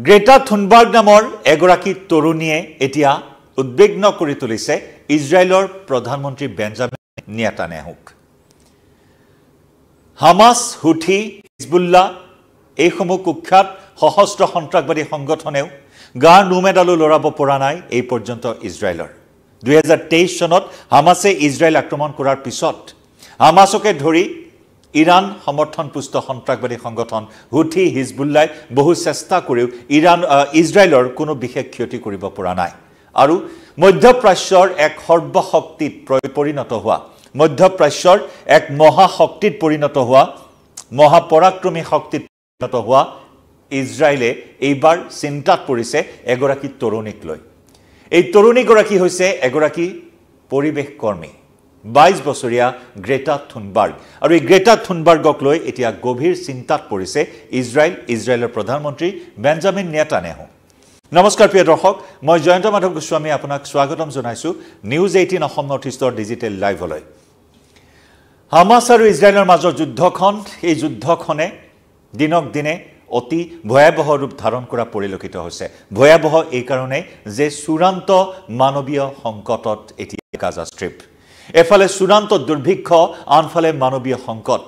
Greta Thunberg নামৰ এগৰাকী তৰুণীয়ে এতিয়া উদ্বিগ্ন কৰি তুলিছে ইজৰাইলৰ প্ৰধানমন্ত্ৰী বেঞ্জামিন নেতান্যাহুক। হামাস, হুথি, হিজবুল্লাহ এইসমূহ কুখ্যাত সশস্ত্ৰ সন্ত্ৰাসবাদী সংগঠনেও গাৰ নোমেডালো লৰাব পৰা নাই এই পৰ্যন্ত ইজৰাইলৰ। 2023 চনত হামাছে ইজৰাইল আক্ৰমণ কৰাৰ পিছত হামাছকে ধৰি ইৰাণ সমৰ্থনপুষ্ট সন্ত্ৰাসবাদী সংগঠন হুথি, হিজবুল্লাই বহু চেষ্টা কৰিও ইজৰাইলৰ কোনো বিশেষ ক্ষতি কৰিব পৰা নাই। আৰু মধ্যপ্ৰাচ্যৰ এক সৰ্বশক্তিত পৰিণত হোৱা, মধ্যপ্ৰাচ্যৰ এক মহাশক্তিত পৰিণত হোৱা, মহাপৰাক্ৰমী শক্তিত পৰিণত হোৱা ইজৰাইলে এইবাৰ চিন্তাত পৰিছে এগৰাকী তৰুণীক লৈ। এই তৰুণীগৰাকী হৈছে এগৰাকী পৰিৱেশ কৰ্মী, 22 বছৰীয়া গ্ৰেটা থুনবাৰ্গ। আৰু এই গ্ৰেটা থুনবাৰ্গক লৈ এতিয়া গভীৰ চিন্তাত পৰিছে ইজৰাইলৰ প্ৰধানমন্ত্ৰী বেঞ্জামিন নেতান্যাহু। নমস্কাৰ প্ৰিয় দৰ্শক, মই জয়ন্ত মাধৱ গোস্বামী আপোনাক স্বাগতম জনাইছোঁ নিউজ 18 অসম নৰ্থ ইষ্টৰ ডিজিটেল লাইভলৈ। হামাছ আৰু ইজৰাইলৰ মাজৰ যুদ্ধখন, এই যুদ্ধখনে দিনক দিনে অতি ভয়াৱহ ৰূপ ধাৰণ কৰা পৰিলক্ষিত হৈছে। ভয়াৱহ এই কাৰণেই যে চূড়ান্ত মানৱীয় সংকটত এতিয়া গাজা ষ্ট্ৰিপ। এফালে চূড়ান্ত দুৰ্ভিক্ষ, আনফালে মানৱীয় সংকট।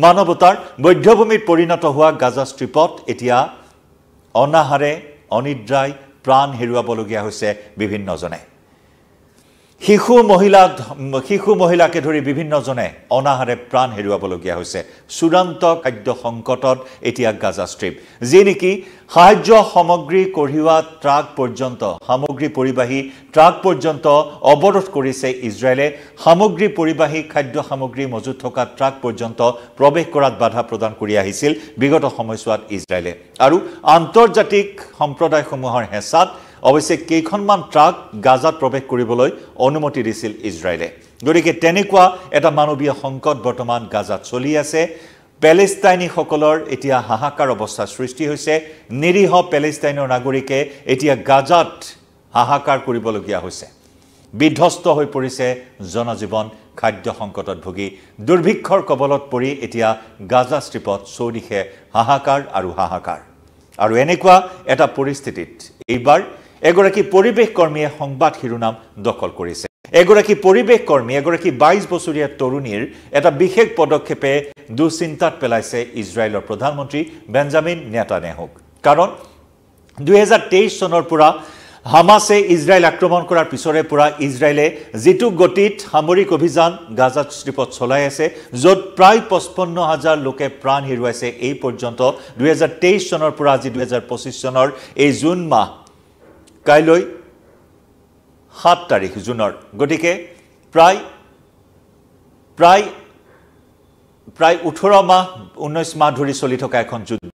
মানৱতাৰ বধ্যভূমিত পৰিণত হোৱা গাজা ষ্ট্ৰিপত এতিয়া অনাহাৰে অনিদ্ৰাই প্ৰাণ হেৰুৱাবলগীয়া হৈছে বিভিন্নজনে। শিশু মহিলাকে ধৰি বিভিন্নজনে অনাহাৰে প্ৰাণ হেৰুৱাবলগীয়া হৈছে। চূড়ান্ত খাদ্য সংকটত এতিয়া গাজা ষ্ট্ৰিপ, যি নেকি সাহায্য সামগ্ৰী কঢ়িওৱা ট্ৰাক পৰ্যন্ত, সামগ্ৰী পৰিবাহী ট্ৰাক পৰ্যন্ত অৱৰোধ কৰিছে ইজৰাইলে। সামগ্ৰী পৰিবাহী খাদ্য সামগ্ৰী মজুত থকা ট্ৰাক পৰ্যন্ত প্ৰৱেশ কৰাত বাধা প্ৰদান কৰি আহিছিল বিগত সময়ছোৱাত ইজৰাইলে। আৰু আন্তৰ্জাতিক সম্প্ৰদায়সমূহৰ হেঁচাত অৱশ্যে কেইখনমান ট্ৰাক গাজাত প্ৰৱেশ কৰিবলৈ অনুমতি দিছিল ইজৰাইলে। গতিকে তেনেকুৱা এটা মানৱীয় সংকট বৰ্তমান গাজাত চলি আছে। পেলেষ্টাইনীসকলৰ এতিয়া হাহাকাৰ অৱস্থাৰ সৃষ্টি হৈছে। নিৰীহ পেলেষ্টাইনৰ নাগৰিকে এতিয়া গাজাত হাহাকাৰ কৰিবলগীয়া হৈছে। বিধ্বস্ত হৈ পৰিছে জনজীৱন, খাদ্য সংকটত ভুগি দুৰ্ভিক্ষৰ কবলত পৰি এতিয়া গাজা ষ্ট্ৰিপত চৌদিশে হাহাকাৰ আৰু হাহাকাৰ। আৰু এনেকুৱা এটা পৰিস্থিতিত এইবাৰ এগৰাকী পৰিৱেশ কৰ্মীয়ে সংবাদ শিৰোনাম দখল কৰিছে। এগৰাকী পৰিৱেশ কৰ্মী, এগৰাকী 22 বছৰীয়া তৰুণীৰ এটা বিশেষ পদক্ষেপে দুশ্চিন্তাত পেলাইছে ইজৰাইলৰ প্ৰধানমন্ত্ৰী বেঞ্জামিন নেতান্যাহুক। কাৰণ 2023 চনৰ পৰা হামাছে ইজৰাইল আক্ৰমণ কৰাৰ পিছৰে পৰা ইজৰাইলে যিটো গতিত সামৰিক অভিযান গাজা ষ্ট্ৰিপত চলাই আছে, য'ত প্ৰায় 55,000 লোকে প্ৰাণ হেৰুৱাইছে এই পৰ্যন্ত। 2023 চনৰ পৰা আজি 2025 চনৰ এই জুন মাহ, কাইলৈ 7 তাৰিখ জুনৰ, গতিকে প্ৰায় 18 মাহ 19 মাহ ধৰি চলি থকা এখন যুদ্ধ।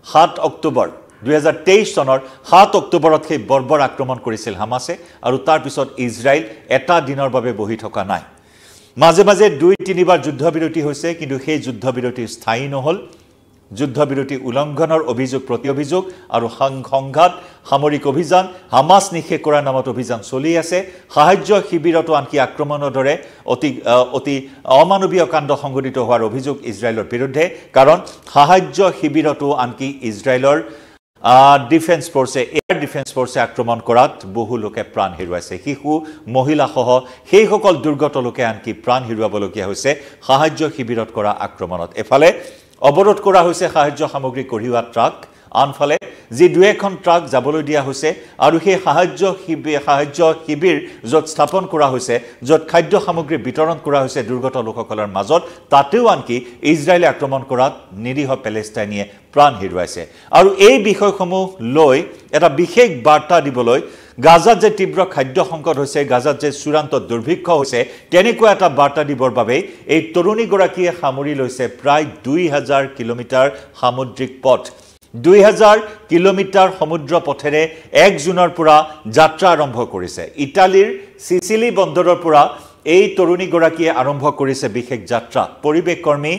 7 অক্টোবৰ 2023 চনৰ 7 অক্টোবৰত সেই বৰ্বৰ আক্ৰমণ কৰিছিল হামাছে। আৰু তাৰপিছত ইজৰাইল এটা দিনৰ বাবে বহি থকা নাই। মাজে মাজে 2-3 বাৰ যুদ্ধবিৰতি হৈছে, কিন্তু সেই যুদ্ধবিৰতি স্থায়ী নহ'ল। যুদ্ধবিৰতি উলংঘনৰ অভিযোগ, প্ৰতি অভিযোগ আৰু সংঘাত, সামৰিক অভিযান, হামাছ নিষেধ কৰাৰ নামত অভিযান চলি আছে। সাহায্য শিবিৰতো আনকি আক্ৰমণৰ দৰে অতি অমানৱীয় কাণ্ড সংঘটিত হোৱাৰ অভিযোগ ইজৰাইলৰ বিৰুদ্ধে। কাৰণ সাহায্য শিবিৰতো আনকি ইজৰাইলৰ ডিফেন্স ফৰ্চে, এয়াৰ ডিফেন্স ফৰ্চে আক্ৰমণ কৰাত বহু লোকে প্ৰাণ হেৰুৱাইছে। শিশু মহিলাসহ সেইসকল দুৰ্গত লোকে আনকি প্ৰাণ হেৰুৱাবলগীয়া হৈছে সাহায্য শিবিৰত কৰা আক্ৰমণত। এফালে অৱৰোধ কৰা হৈছে সাহায্য সামগ্ৰী কঢ়িওৱা ট্ৰাক, আনফালে যি 2-এখন ট্ৰাক যাবলৈ দিয়া হৈছে। আৰু সেই সাহায্য শিবিৰ য'ত স্থাপন কৰা হৈছে, য'ত খাদ্য সামগ্ৰী বিতৰণ কৰা হৈছে দুৰ্গত লোকসকলৰ মাজত, তাতেও আনকি ইজৰাইলে আক্ৰমণ কৰাত নিৰীহ পেলেষ্টাইনীয়ে প্ৰাণ হেৰুৱাইছে। আৰু এই বিষয়সমূহ লৈ এটা বিশেষ বাৰ্তা দিবলৈ, গাজাত যে তীব্ৰ খাদ্য সংকট হৈছে, গাজাত যে চূড়ান্ত দুৰ্ভিক্ষ হৈছে, তেনেকুৱা এটা বাৰ্তা দিবৰ বাবে এই তৰুণীগৰাকীয়ে সামৰি লৈছে প্ৰায় 2000 কিলোমিটাৰ সামুদ্ৰিক পথ। 2000 কিলোমিটাৰ সমুদ্ৰ পথেৰে 1 জুনৰ পৰা যাত্ৰা আৰম্ভ কৰিছে। ইটালীৰ চিচিলি বন্দৰৰ পৰা এই তৰুণীগৰাকীয়ে আৰম্ভ কৰিছে বিশেষ যাত্ৰা। পৰিৱেশ কৰ্মী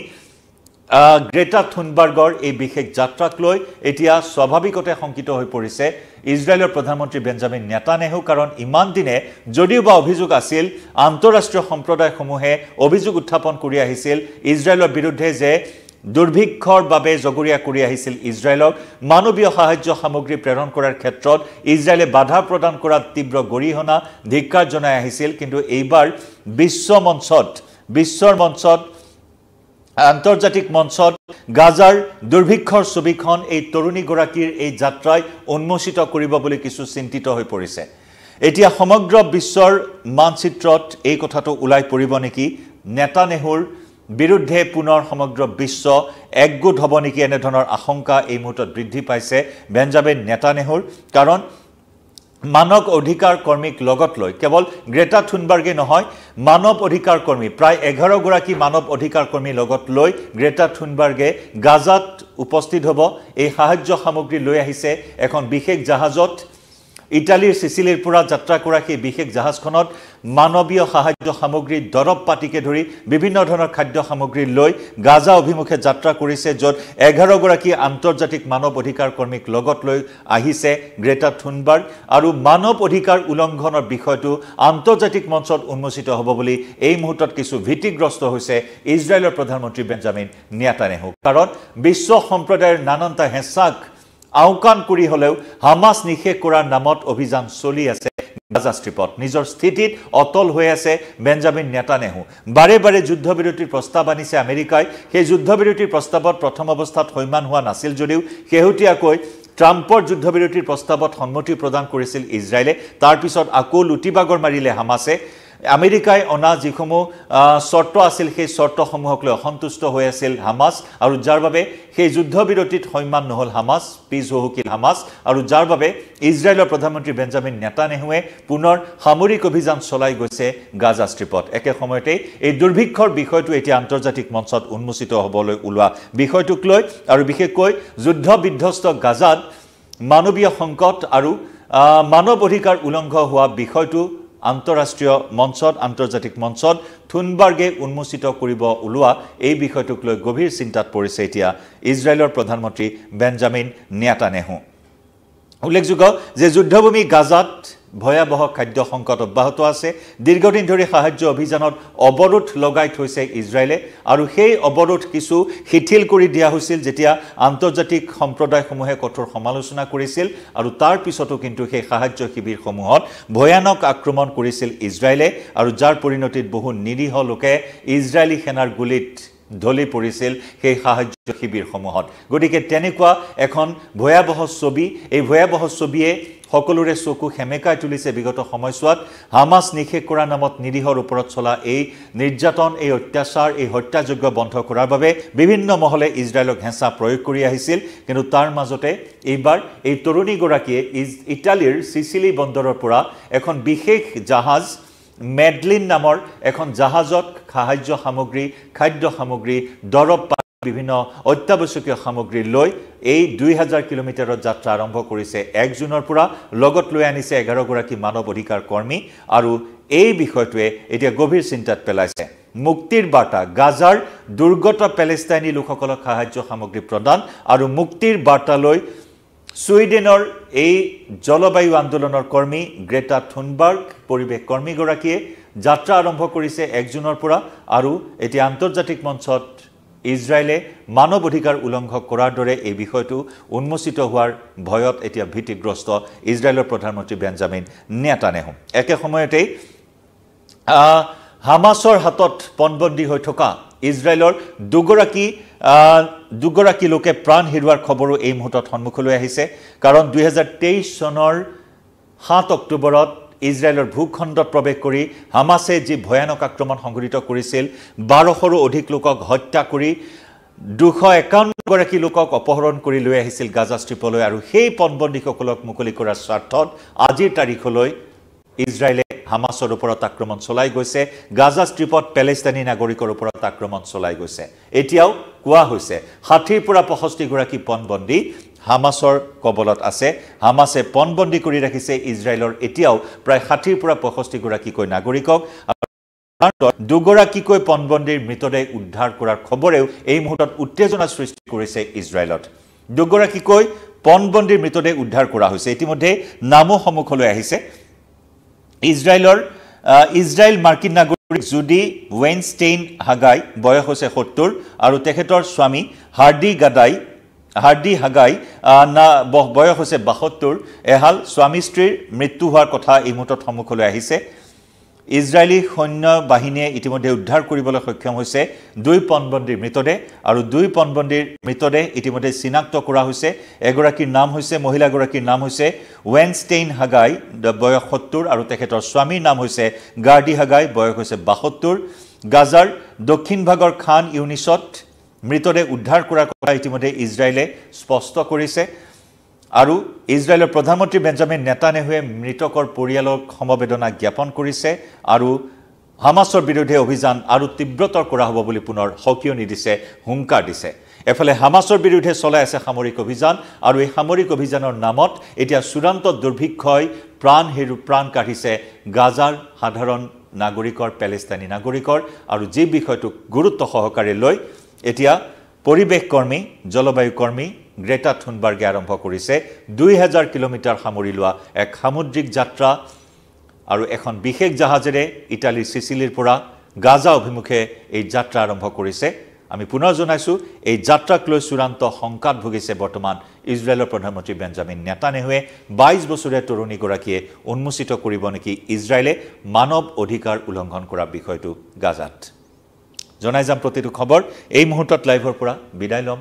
গ্ৰেটা থুনবাৰ্গৰ এই বিশেষ যাত্ৰাক লৈ এতিয়া স্বাভাৱিকতে শংকিত হৈ পৰিছে ইজৰাইলৰ প্ৰধানমন্ত্ৰী বেঞ্জামিন নেতান্যাহু। কাৰণ ইমান দিনে যদিও বা অভিযোগ আছিল, আন্তঃৰাষ্ট্ৰীয় সম্প্ৰদায়সমূহে অভিযোগ উত্থাপন কৰি আহিছিল ইজৰাইলৰ বিৰুদ্ধে যে দুৰ্ভিক্ষৰ বাবে জগৰীয়া কৰি আহিছিল ইজৰাইলক মানৱীয় সাহায্য সামগ্ৰী প্ৰেৰণ কৰাৰ ক্ষেত্ৰত ইজৰাইলে বাধা প্ৰদান কৰাত তীব্ৰ গৰিহণা ধিক্কাৰ জনাই আহিছিল কিন্তু এইবাৰ বিশ্বৰ মঞ্চত আন্তৰ্জাতিক মঞ্চত গাজাৰ দুৰ্ভিক্ষৰ ছবিখন এই তৰুণীগৰাকীৰ এই যাত্ৰাই উন্মোচিত কৰিব বুলি কিছু চিন্তিত হৈ পৰিছে এতিয়া সমগ্ৰ বিশ্বৰ মানচিত্ৰত এই কথাটো ওলাই পৰিব নেকি নেতানেহুৰ বিৰুদ্ধে পুনৰ সমগ্ৰ বিশ্ব একগোট হ'ব নেকি এনে ধৰণৰ আশংকা এই মুহূৰ্তত বৃদ্ধি পাইছে বেঞ্জামিন নেতানেহুৰ কাৰণ মানৱ অধিকাৰ কৰ্মীক লগত লৈ কেৱল গ্ৰেটা থুনবাৰ্গে নহয় মানৱ অধিকাৰ কৰ্মী প্ৰায় 11 গৰাকী মানৱ অধিকাৰ কৰ্মী লগত লৈ গ্ৰেটা থুনবাৰ্গে গাজাত উপস্থিত হ'ব এই সাহায্য সামগ্ৰী লৈ আহিছে এখন বিশেষ জাহাজত ইটালীৰ সিসিলিৰ পৰা যাত্ৰা কৰা সেই বিশেষ জাহাজখনত মানৱীয় সাহায্য সামগ্ৰী দৰব পাতিকে ধৰি বিভিন্ন ধৰণৰ খাদ্য সামগ্ৰী লৈ গাজা অভিমুখে যাত্ৰা কৰিছে য'ত 11 গৰাকী আন্তৰ্জাতিক মানৱ অধিকাৰ কৰ্মীক লগত লৈ আহিছে গ্ৰেটা থুনবাৰ্গ আৰু মানৱ অধিকাৰ উলংঘনৰ বিষয়টো আন্তৰ্জাতিক মঞ্চত উন্মোচিত হ'ব বুলি এই মুহূৰ্তত কিছু ভীতিগ্ৰস্ত হৈছে ইজৰাইলৰ প্ৰধানমন্ত্ৰী বেঞ্জামিন নেতানেহু কাৰণ বিশ্ব সম্প্ৰদায়ৰ নানানটা হেঁচাক আওকান কৰি হলেও হামাস নিষেধ কৰাৰ নামত অভিযান চলি আছে গাজা ষ্ট্ৰিপত নিজৰ স্থিতিত অটল হৈ আছে বেঞ্জামিন নেতানেহু বাৰে বাৰে যুদ্ধবিৰতিৰ প্ৰস্তাৱ আনিছে আমেৰিকাই সেই যুদ্ধবিৰতিৰ প্ৰস্তাৱত প্ৰথম অৱস্থাত হৈমান হোৱা নাছিল যদিও শেহতীয়াকৈ ট্ৰাম্পৰ যুদ্ধবিৰতিৰ প্ৰস্তাৱত সন্মতি প্ৰদান কৰিছিল ইজৰাইলে তাৰ পিছত আকৌ লুটিবাগৰ মাৰিলে হামাসে আমেৰিকাই অনা যিসমূহ শৰ্ত আছিল সেই শৰ্তসমূহক লৈ অসন্তুষ্ট হৈ আছিল হামাস আৰু যাৰ বাবে সেই যুদ্ধবিৰতিত হৈমান নহল হামাস পিছ হুকিল হামাস আৰু যাৰ বাবে ইজৰাইলৰ প্ৰধানমন্ত্ৰী বেঞ্জামিন নেতানেহুৱে পুনৰ সামৰিক অভিযান চলাই গৈছে গাজা ষ্ট্ৰিপত একে সময়তে এই দুৰ্ভিক্ষৰ বিষয়টো এতিয়া আন্তৰ্জাতিক মঞ্চত উন্মোচিত হ'বলৈ ওলোৱা বিষয়টোক লৈ আৰু বিশেষকৈ যুদ্ধ বিধ্বস্ত গাজাত মানৱীয় সংকট আৰু মানৱ অধিকাৰ উলংঘন হোৱা বিষয়টো আন্তঃৰাষ্ট্ৰীয় মঞ্চত আন্তৰ্জাতিক মঞ্চত থুনবাৰ্গে উন্মোচিত কৰিব ওলোৱা এই বিষয়টোক লৈ গভীৰ চিন্তাত পৰিছে এতিয়া ইজৰাইলৰ প্ৰধানমন্ত্ৰী বেঞ্জামিন নেতানেহু উল্লেখযোগ্য যে যুদ্ধভূমি গাজাত ভয়াবহ খাদ্য সংকট অব্যাহত আছে দীৰ্ঘদিন ধৰি সাহায্য অভিযানত অৱৰোধ লগাই থৈছে ইজৰাইলে আৰু সেই অৱৰোধ কিছু শিথিল কৰি দিয়া হৈছিল যেতিয়া আন্তৰ্জাতিক সম্প্ৰদায়সমূহে কঠোৰ সমালোচনা কৰিছিল আৰু তাৰ পিছতো কিন্তু সেই সাহায্য শিবিৰসমূহত ভয়ানক আক্ৰমণ কৰিছিল ইজৰাইলে আৰু যাৰ পৰিণতিত বহু নিৰীহ লোকে ইজৰাইলী সেনাৰ গুলিত ঢলি পৰিছিল সেই সাহায্য শিবিৰসমূহত গতিকে তেনেকুৱা এখন ভয়াবহ ছবি এই ভয়াবহ ছবিয়ে সকলোৰে চকু হেমেকাই তুলিছে বিগত সময়ছোৱাত হামাস নিষেধ কৰাৰ নামত নিৰীহৰ ওপৰত চলা এই নিৰ্যাতন এই অত্যাচাৰ এই হত্যাযজ্ঞ বন্ধ কৰাৰ বাবে বিভিন্ন মহলে ইজৰাইলক হেঁচা প্ৰয়োগ কৰি আহিছিল কিন্তু তাৰ মাজতে এইবাৰ এই তৰুণীগৰাকীয়ে ইটালীৰ সিসিলি বন্দৰৰ পৰা এখন বিশেষ জাহাজ মেডলিন নামৰ এখন জাহাজত সাহায্য সামগ্ৰী খাদ্য সামগ্ৰী দৰব বিভিন্ন অত্যাৱশ্যকীয় সামগ্ৰী লৈ এই 2000 কিলোমিটাৰৰ যাত্ৰা আৰম্ভ কৰিছে 1 জুনৰ পৰা লগত লৈ আনিছে 11 গৰাকী মানৱ অধিকাৰ কৰ্মী আৰু এই বিষয়টোৱে এতিয়া গভীৰ চিন্তাত পেলাইছে মুক্তিৰ বাৰ্তা গাজাৰ দুৰ্গত পেলেষ্টাইনী লোকসকলক সাহায্য সামগ্ৰী প্ৰদান আৰু মুক্তিৰ বাৰ্তা লৈ সুইডেনৰ এই জলবায়ু আন্দোলনৰ কৰ্মী গ্ৰেটা থুনবাৰ্গ পৰিৱেশ কৰ্মীগৰাকীয়ে যাত্ৰা আৰম্ভ কৰিছে 1 জুনৰ পৰা আৰু এতিয়া আন্তৰ্জাতিক মঞ্চত ইজৰাইলে মানৱ অধিকাৰ উলংঘন কৰাৰ দৰে এই বিষয়টো উন্মোচিত হোৱাৰ ভয়ত এতিয়া ভীতিগ্ৰস্ত ইজৰাইলৰ প্ৰধানমন্ত্ৰী বেঞ্জামিন নেতানেহু একে সময়তে হামাসৰ হাতত পণবন্দী হৈ থকা ইজৰাইলৰ দুগৰাকী লোকে প্ৰাণ হেৰুৱাৰ খবৰো এই মুহূৰ্তত সন্মুখলৈ আহিছে কাৰণ 2023 চনৰ 7 অক্টোবৰত ইজৰাইলৰ ভূখণ্ডত প্ৰৱেশ কৰি হামাসে যি ভয়ানক আক্ৰমণ সংঘটিত কৰিছিল 1200ৰো অধিক লোকক হত্যা কৰি 251 গৰাকী লোকক অপহৰণ কৰি লৈ আহিছিল গাজা ষ্ট্ৰিপলৈ আৰু সেই পণবন্দীসকলক মুকলি কৰাৰ স্বাৰ্থত আজিৰ তাৰিখলৈ ইজৰাইলে হামাসৰ ওপৰত আক্ৰমণ চলাই গৈছে গাজা ষ্ট্ৰিপত পেলেষ্টাইনী নাগৰিকৰ ওপৰত আক্ৰমণ চলাই গৈছে এতিয়াও কোৱা হৈছে 60 পৰা 65 গৰাকী পণবন্দী হামাসৰ কবলত আছে হামাসে পণবন্দী কৰি ৰাখিছে ইজৰাইলৰ এতিয়াও প্ৰায় 60 পৰা 65 গৰাকীকৈ নাগৰিকক দুগৰাকীকৈ পণবন্দীৰ মৃতদেহ উদ্ধাৰ কৰাৰ খবৰেও এই মুহূৰ্তত উত্তেজনা সৃষ্টি কৰিছে ইজৰাইলত দুগৰাকীকৈ পণবন্দীৰ মৃতদেহ উদ্ধাৰ কৰা হৈছে ইতিমধ্যে নামো সন্মুখলৈ আহিছে ইজৰাইল মাৰ্কিন নাগৰিক জুডি ৱেইনষ্টেইন হাগাই বয়স হৈছে 70 আৰু তেখেতৰ স্বামী হাৰ্ডি হাগাই বয়স হৈছে 72 এহাল স্বামী স্ত্ৰীৰ মৃত্যু হোৱাৰ কথা এই মুহূৰ্তত সন্মুখলৈ আহিছে ইজৰাইলী সৈন্য বাহিনীয়ে ইতিমধ্যে উদ্ধাৰ কৰিবলৈ সক্ষম হৈছে দুই পণবন্দীৰ মৃতদেহ আৰু দুই পণবন্দীৰ মৃতদেহ ইতিমধ্যে চিনাক্ত কৰা হৈছে এগৰাকীৰ নাম হৈছে মহিলাগৰাকীৰ নাম হৈছে ৱেইনষ্টেইন হাগাই বয়স 70 আৰু তেখেতৰ স্বামীৰ নাম হৈছে গাৰ্ডি হাগাই বয়স হৈছে 72 গাজাৰ দক্ষিণ ভাগৰ খান ইউনিছত মৃতদেহ উদ্ধাৰ কৰাৰ কথা ইতিমধ্যে ইজৰাইলে স্পষ্ট কৰিছে আৰু ইজৰাইলৰ প্ৰধানমন্ত্ৰী বেঞ্জামিন নেতানেহুৱে মৃতকৰ পৰিয়ালক সমবেদনা জ্ঞাপন কৰিছে আৰু হামাছৰ বিৰুদ্ধে অভিযান আৰু তীব্ৰতৰ কৰা হ'ব বুলি পুনৰ সকিয়নি দিছে হুংকাৰ দিছে এফালে হামাছৰ বিৰুদ্ধে চলাই আছে সামৰিক অভিযান আৰু এই সামৰিক অভিযানৰ নামত এতিয়া চূড়ান্ত দুৰ্ভিক্ষই প্ৰাণ কাঢ়িছে গাজাৰ সাধাৰণ নাগৰিকৰ পেলেষ্টাইনী নাগৰিকৰ আৰু যি বিষয়টো গুৰুত্ব সহকাৰে লৈ এতিয়া পৰিৱেশ কৰ্মী জলবায়ু কৰ্মী গ্ৰেটা থুনবাৰ্গে আৰম্ভ কৰিছে 2000 কিলোমিটাৰ সামৰি লোৱা এক সামুদ্ৰিক যাত্ৰা আৰু এখন বিশেষ জাহাজেৰে ইটালীৰ সিচিলিৰ পৰা গাজা অভিমুখে এই যাত্ৰা আৰম্ভ কৰিছে আমি পুনৰ জনাইছো এই যাত্ৰাক লৈ চূড়ান্ত সংকাত ভুগিছে বৰ্তমান ইজৰাইলৰ প্ৰধানমন্ত্ৰী বেঞ্জামিন নেতানেহুৱে 22 বছৰীয়া তৰুণীগৰাকীয়ে উন্মোচিত কৰিব নেকি ইজৰাইলে মানৱ অধিকাৰ উলংঘন কৰা বিষয়টো গাজাত জনাই যাম প্ৰতিটো খবৰ এই মুহূৰ্তত লাইভৰ পৰা বিদায় লম